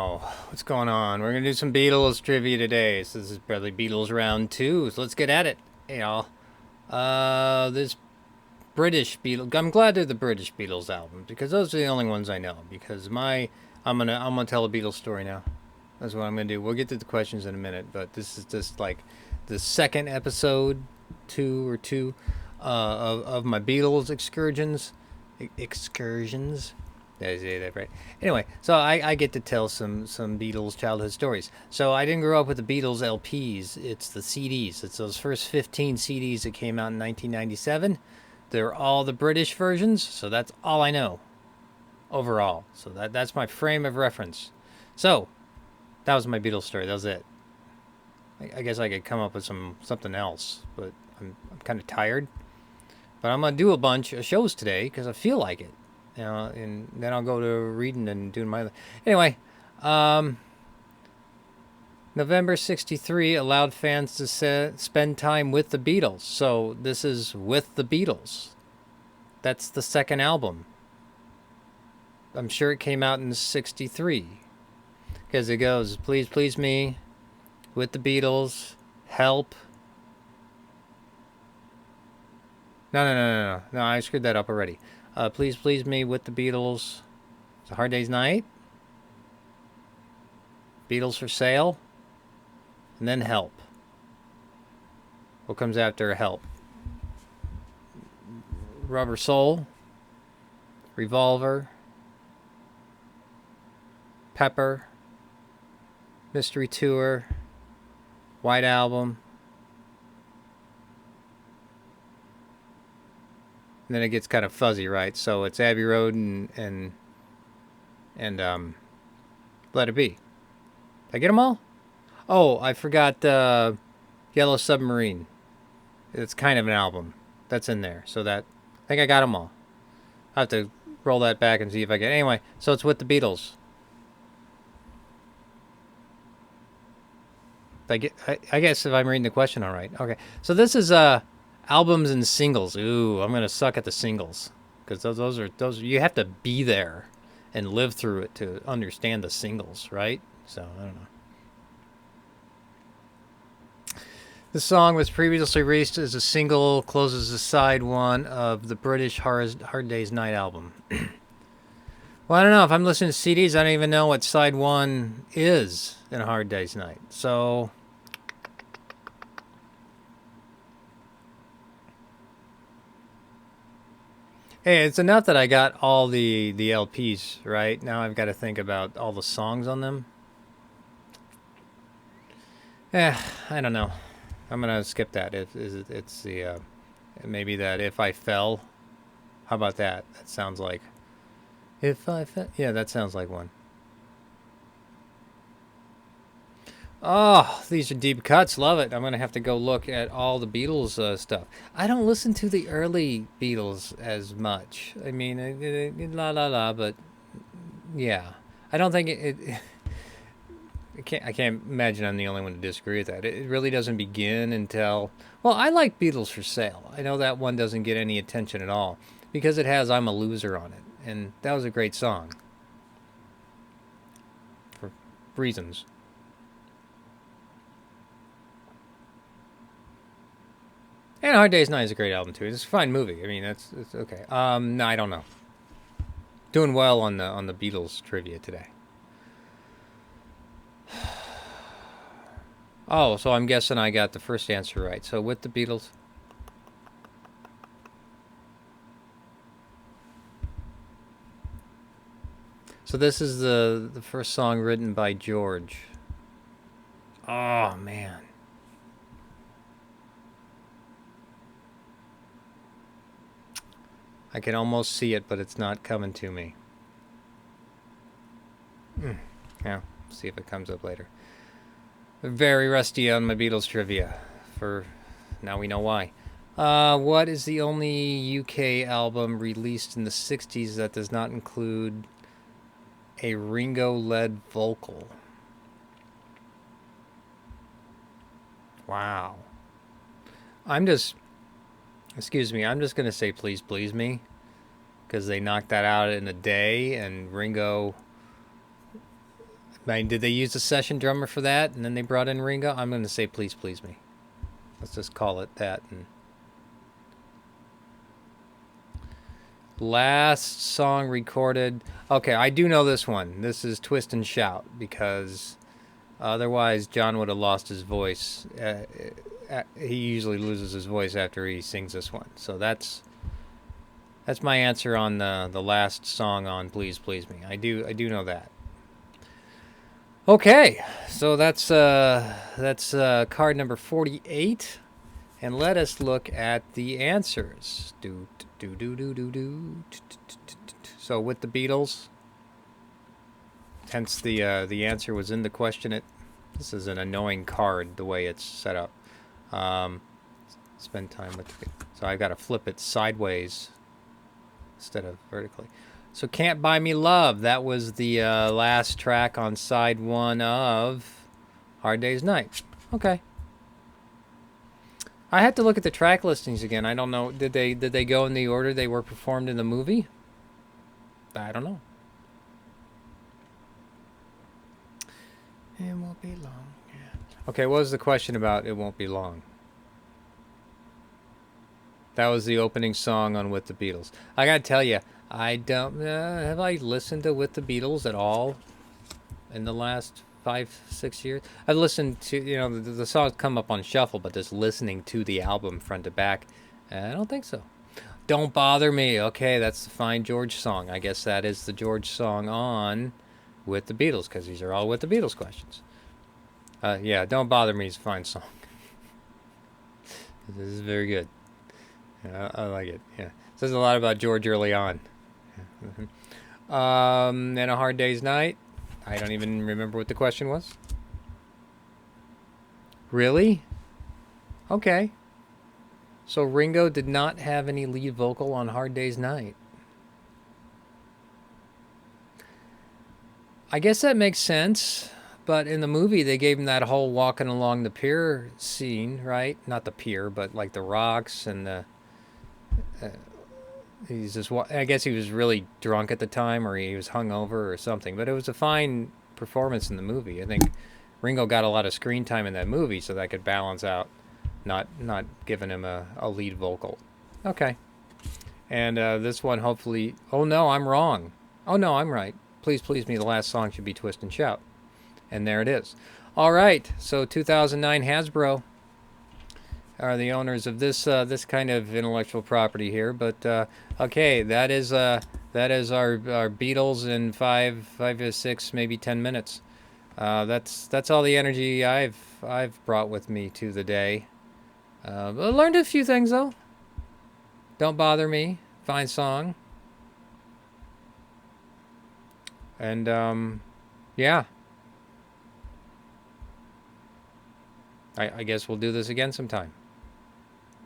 Oh, what's going on? We're gonna do some Beatles trivia today. So this is probably Beatles round two. So let's get at it, y'all. This British Beatles. I'm glad they're the British Beatles albums because those are the only ones I know. Because I'm gonna tell a Beatles story now. That's what I'm gonna do. We'll get to the questions in a minute, but this is just like the second episode, two, of my Beatles excursions. Did I say that right? Anyway, so I get to tell some Beatles childhood stories. So I didn't grow up with the Beatles LPs. It's the CDs. It's those first 15 CDs that came out in 1997. They're all the British versions, so that's all I know overall. So that's my frame of reference. So that was my Beatles story. That was it. I guess I could come up with something else, but I'm kind of tired. But I'm gonna do a bunch of shows today because I feel like it. And then I'll go to reading and doing my. Anyway, November '63 allowed fans to spend time with the Beatles. So this is with the Beatles. That's the second album. I'm sure it came out in '63 because it goes, "Please, please me," with the Beatles, "Help." No. I screwed that up already. Please, please me with the Beatles. It's a Hard Day's Night. Beatles for Sale. And then Help. What comes after Help? Rubber Soul. Revolver. Pepper. Mystery Tour. White Album. And then it gets kind of fuzzy, right? So it's Abbey Road and Let It Be. Did I get them all? Oh, I forgot Yellow Submarine. It's kind of an album that's in there. So I think I got them all. I have to roll that back and see if I get. Anyway, so it's with the Beatles. I guess if I'm reading the question all right. Okay, so this is albums and singles. Ooh, I'm gonna suck at the singles because those are you have to be there and live through it to understand the singles, right? So I don't know. The song was previously released as a single, closes the side one of the British Hard Day's Night album. Well, I don't know. If I'm listening to CDs, I don't even know what side one is in Hard Day's Night. So hey, it's enough that I got all the LPs, right? Now I've got to think about all the songs on them. I don't know. I'm gonna skip that. It's the maybe that If I Fell. How about that? That sounds like If I Fell. Yeah, that sounds like one. Oh, these are deep cuts. Love it. I'm gonna have to go look at all the Beatles stuff. I don't listen to the early Beatles as much. I mean, la la la, but yeah, I don't think it I can't imagine I'm the only one to disagree with that. It really doesn't begin until. Well, I like Beatles for Sale. I know that one doesn't get any attention at all because it has I'm a Loser on it. And that was a great song. For reasons. And Hard Day's Night is a great album too. It's a fine movie. I mean, it's okay. No, I don't know. Doing well on the Beatles trivia today. Oh, so I'm guessing I got the first answer right. So with the Beatles. So this is the first song written by George. Oh, man. I can almost see it, but it's not coming to me. Yeah, see if it comes up later. Very rusty on my Beatles trivia. For now we know why. What is the only UK album released in the 60s that does not include a Ringo-led vocal? Wow. Excuse me, I'm just going to say Please Please Me because they knocked that out in a day and Ringo I mean, did they use a session drummer for that, and then they brought in Ringo? I'm going to say Please Please Me. Let's just call it that. And last song recorded. Okay, I do know this one. This is Twist and Shout, because otherwise John would have lost his voice. He usually loses his voice after he sings this one. So that's my answer on the last song on Please Please Me. I do know that. Okay, so that's card number 48, and let us look at the answers. So with the Beatles, hence the answer was in the question. This is an annoying card the way it's set up. Spend time with the Beatles. So I've got to flip it sideways instead of vertically. So Can't Buy Me Love, that was the last track on side 1 of Hard Day's Night. Okay. I had to look at the track listings again. I don't know. Did they go in the order they were performed in the movie? I don't know. It won't be long. Yeah. Okay, what was the question about It Won't Be Long? That was the opening song on With the Beatles. I gotta tell you, I don't... have I listened to With the Beatles at all in the last 5-6 years? I've listened to, the songs come up on shuffle, but just listening to the album front to back, I don't think so. Don't Bother Me. Okay, that's the fine George song. I guess that is the George song on With the Beatles, because these are all With the Beatles questions. Yeah, Don't Bother Me is a fine song. This is very good. I like it. Yeah, says a lot about George early on. And A Hard Day's Night. I don't even remember what the question was. Really? Okay. So Ringo did not have any lead vocal on Hard Day's Night. I guess that makes sense. But in the movie, they gave him that whole walking along the pier scene, right? Not the pier, but like the rocks and the... he's just... I guess he was really drunk at the time, or he was hungover or something. But it was a fine performance in the movie. I think Ringo got a lot of screen time in that movie, so that could balance out not giving him a lead vocal. Okay. And this one, hopefully... Oh, no, I'm wrong. Oh, no, I'm right. Please Please Me, the last song should be Twist and Shout. And there it is. All right, so 2009 Hasbro are the owners of this this kind of intellectual property here. But okay, that is our Beatles in 5 to 6, maybe 10 minutes. That's all the energy I've brought with me to the day. I learned a few things though. Don't Bother Me, fine song. And yeah. I guess we'll do this again sometime.